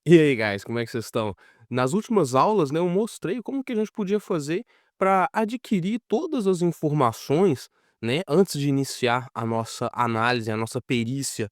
E aí, guys, como é que vocês estão? Nas últimas aulas, né, eu mostrei como que a gente podia fazer para adquirir todas as informações, né, antes de iniciar a nossa análise, a nossa perícia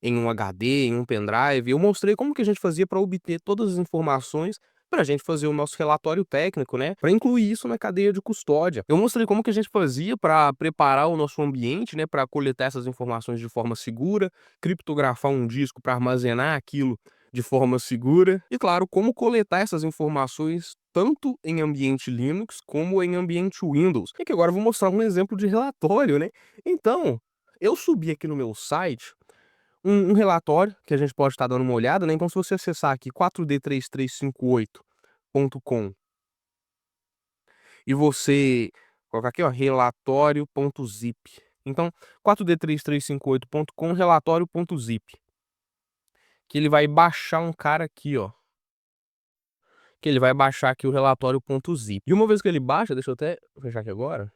em um HD, em um pendrive. Eu mostrei como que a gente fazia para obter todas as informações para a gente fazer o nosso relatório técnico, né, para incluir isso na cadeia de custódia. Eu mostrei como que a gente fazia para preparar o nosso ambiente, né, para coletar essas informações de forma segura, criptografar um disco para armazenar aquilo de forma segura e, claro, como coletar essas informações tanto em ambiente Linux como em ambiente Windows. E que agora eu vou mostrar um exemplo de relatório, né. Então, eu subi aqui no meu site um relatório que a gente pode estar dando uma olhada, né. Então, se você acessar aqui 4D3358.com e você colocar aqui, ó, relatório.zip. Então, 4D3358.com relatório.zip, que ele vai baixar um cara aqui, ó, que ele vai baixar aqui o relatório.zip. E uma vez que ele baixa, deixa eu até fechar aqui agora,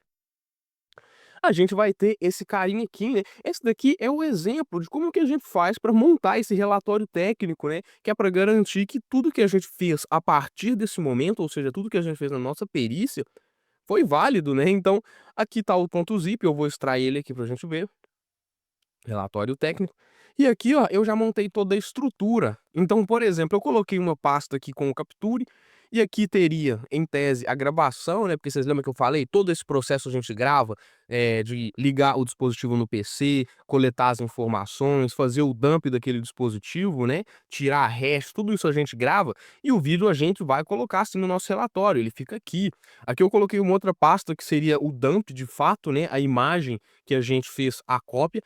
a gente vai ter esse carinha aqui, né. Esse daqui é o exemplo de como que a gente faz para montar esse relatório técnico, né, que é para garantir que tudo que a gente fez a partir desse momento, ou seja, tudo que a gente fez na nossa perícia, foi válido, né. Então, aqui tá o ponto .zip, eu vou extrair ele aqui pra gente ver. Relatório técnico. E aqui, ó, eu já montei toda a estrutura. Então, por exemplo, eu coloquei uma pasta aqui com o Capture, e aqui teria, em tese, a gravação, né, porque vocês lembram que eu falei, todo esse processo a gente grava, de ligar o dispositivo no PC, coletar as informações, fazer o dump daquele dispositivo, né, tirar a hash, tudo isso a gente grava, e o vídeo a gente vai colocar, assim, no nosso relatório, ele fica aqui. Aqui eu coloquei uma outra pasta que seria o dump de fato, né, a imagem que a gente fez a cópia.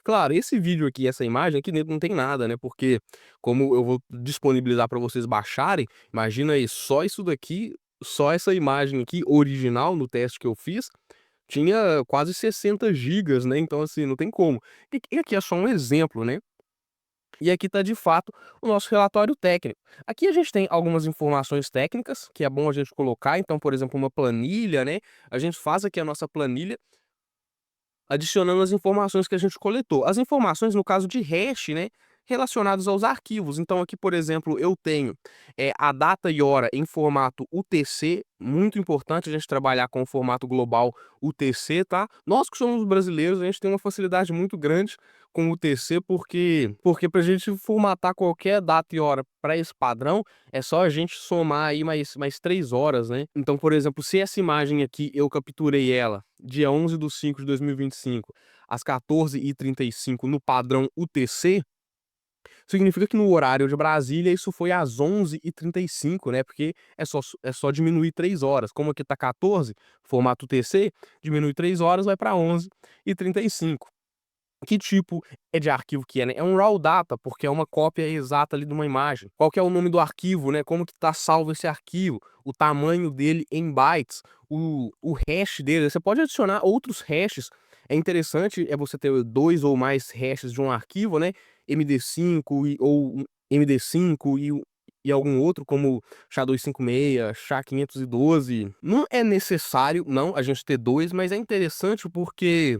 Claro, esse vídeo aqui, essa imagem aqui dentro não tem nada, né, porque como eu vou disponibilizar para vocês baixarem, imagina aí, só isso daqui, só essa imagem aqui original no teste que eu fiz, tinha quase 60 gigas, né, então assim, não tem como. E aqui é só um exemplo, né, e aqui tá de fato o nosso relatório técnico. Aqui a gente tem algumas informações técnicas, que é bom a gente colocar, então, por exemplo, uma planilha, né, a gente faz aqui a nossa planilha adicionando as informações que a gente coletou. As informações, no caso de hash, né, relacionadas aos arquivos. Então aqui, por exemplo, eu tenho, a data e hora em formato UTC, muito importante a gente trabalhar com o formato global UTC, tá. Nós que somos brasileiros, a gente tem uma facilidade muito grande com o UTC, porque pra gente formatar qualquer data e hora para esse padrão, é só a gente somar aí mais 3 horas, né. Então, por exemplo, se essa imagem aqui eu capturei ela dia 11/5/2025, às 14h35 no padrão UTC, significa que no horário de Brasília isso foi às 11h35, né, porque é só diminuir 3 horas. Como aqui tá 14, formato UTC, diminui 3 horas, vai para 11h35. Que tipo de arquivo que é, né? É um raw data, porque é uma cópia exata ali de uma imagem. Qual que é o nome do arquivo, né? Como que tá salvo esse arquivo, o tamanho dele em bytes, o hash dele. Você pode adicionar outros hashes. É interessante você ter 2 ou mais hashes de um arquivo, né? MD5 ou MD5 e algum outro, como SHA-256, SHA-512. Não é necessário, não, a gente ter 2, mas é interessante porque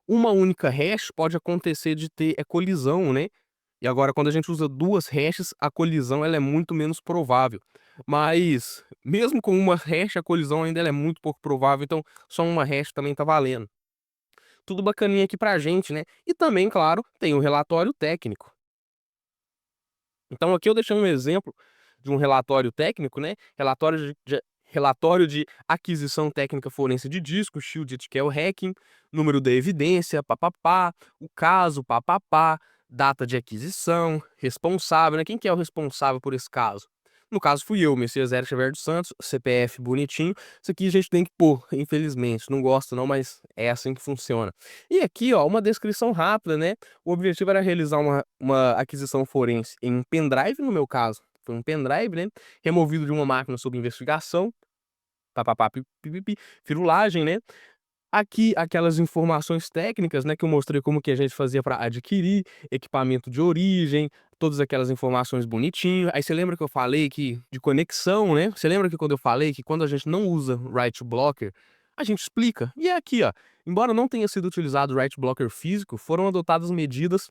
uma única hash pode acontecer de ter colisão, né, e agora quando a gente usa 2 hashes, a colisão ela é muito menos provável. Mas, mesmo com uma hash, a colisão ainda ela é muito pouco provável, então só uma hash também tá valendo. Tudo bacaninha aqui pra gente, né. E também, claro, tem o relatório técnico. Então aqui eu deixei um exemplo de um relatório técnico, né, relatório de aquisição técnica forense de disco, shielded, que é o hacking, número da evidência, pá-pá-pá, o caso, pá-pá-pá, data de aquisição, responsável, né, quem que é o responsável por esse caso? No caso fui eu, Messias Eric Xavier dos Santos, CPF bonitinho, isso aqui a gente tem que pôr, infelizmente, não gosto não, mas é assim que funciona. E aqui, ó, uma descrição rápida, né, o objetivo era realizar uma aquisição forense em um pendrive, no meu caso, foi um pendrive, né, removido de uma máquina sob investigação, pá-pá-pá, pi-pi-pi, firulagem, né. Aqui, aquelas informações técnicas, né, que eu mostrei como que a gente fazia para adquirir, equipamento de origem, todas aquelas informações bonitinho. Aí você lembra que eu falei que de conexão, né, você lembra que quando eu falei que quando a gente não usa write blocker, a gente explica. E é aqui, ó, embora não tenha sido utilizado write blocker físico, foram adotadas medidas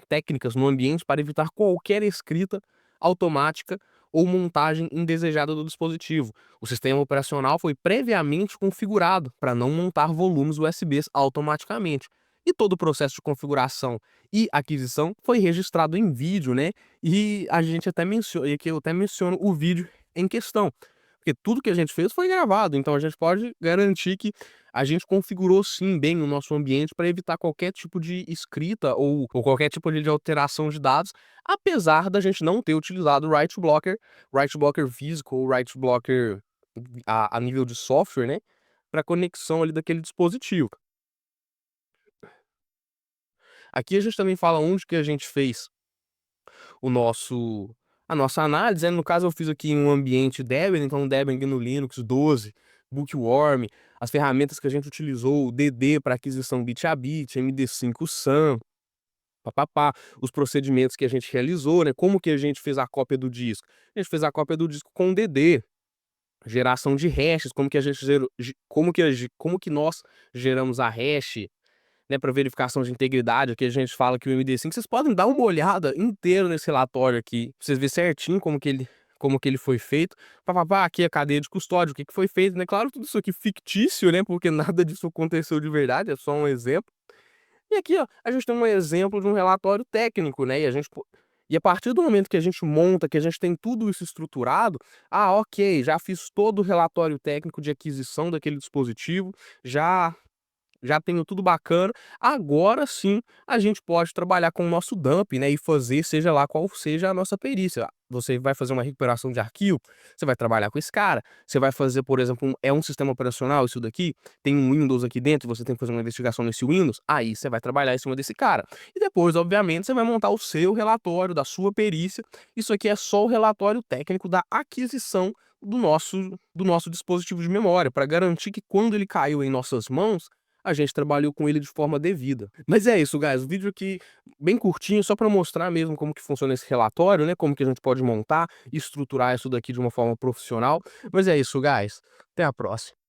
técnicas no ambiente para evitar qualquer escrita automática ou montagem indesejada do dispositivo. O sistema operacional foi previamente configurado para não montar volumes USBs automaticamente. E todo o processo de configuração e aquisição foi registrado em vídeo, né? E a gente até menciona, e aqui eu até menciono o vídeo em questão, porque tudo que a gente fez foi gravado, então a gente pode garantir que a gente configurou sim bem o nosso ambiente para evitar qualquer tipo de escrita ou qualquer tipo de alteração de dados, apesar da gente não ter utilizado o write blocker físico ou write blocker a nível de software, né, para conexão ali daquele dispositivo. Aqui a gente também fala onde que a gente fez o nosso a nossa análise, né, no caso eu fiz aqui em um ambiente Debian, então Debian GNU Linux 12, Bookworm, as ferramentas que a gente utilizou, o DD para aquisição bit a bit, MD5 SAM, pá os procedimentos que a gente realizou, né, como que a gente fez a cópia do disco. A gente fez a cópia do disco com DD, geração de hashes, como que a gente gerou como que nós geramos a hash, né, para verificação de integridade, aqui a gente fala que o MD5 vocês podem dar uma olhada inteiro nesse relatório aqui, pra vocês verem certinho como que ele foi feito, pá aqui a cadeia de custódia, o que que foi feito, né, claro, tudo isso aqui fictício, né, porque nada disso aconteceu de verdade, é só um exemplo. E aqui, ó, a gente tem um exemplo de um relatório técnico, né, e a partir do momento que a gente monta, que a gente tem tudo isso estruturado, ah, ok, já fiz todo o relatório técnico de aquisição daquele dispositivo, já tenho tudo bacana, agora sim a gente pode trabalhar com o nosso dump, né, e fazer seja lá qual seja a nossa perícia. Você vai fazer uma recuperação de arquivo, você vai trabalhar com esse cara, você vai fazer, por exemplo, é um sistema operacional isso daqui, tem um Windows aqui dentro, você tem que fazer uma investigação nesse Windows, aí você vai trabalhar em cima desse cara. E depois, obviamente, você vai montar o seu relatório da sua perícia. Isso aqui é só o relatório técnico da aquisição do nosso dispositivo de memória, para garantir que quando ele caiu em nossas mãos, a gente trabalhou com ele de forma devida. Mas é isso, guys, o vídeo aqui bem curtinho, só para mostrar mesmo como que funciona esse relatório, né, como que a gente pode montar e estruturar isso daqui de uma forma profissional. Mas é isso, guys, até a próxima.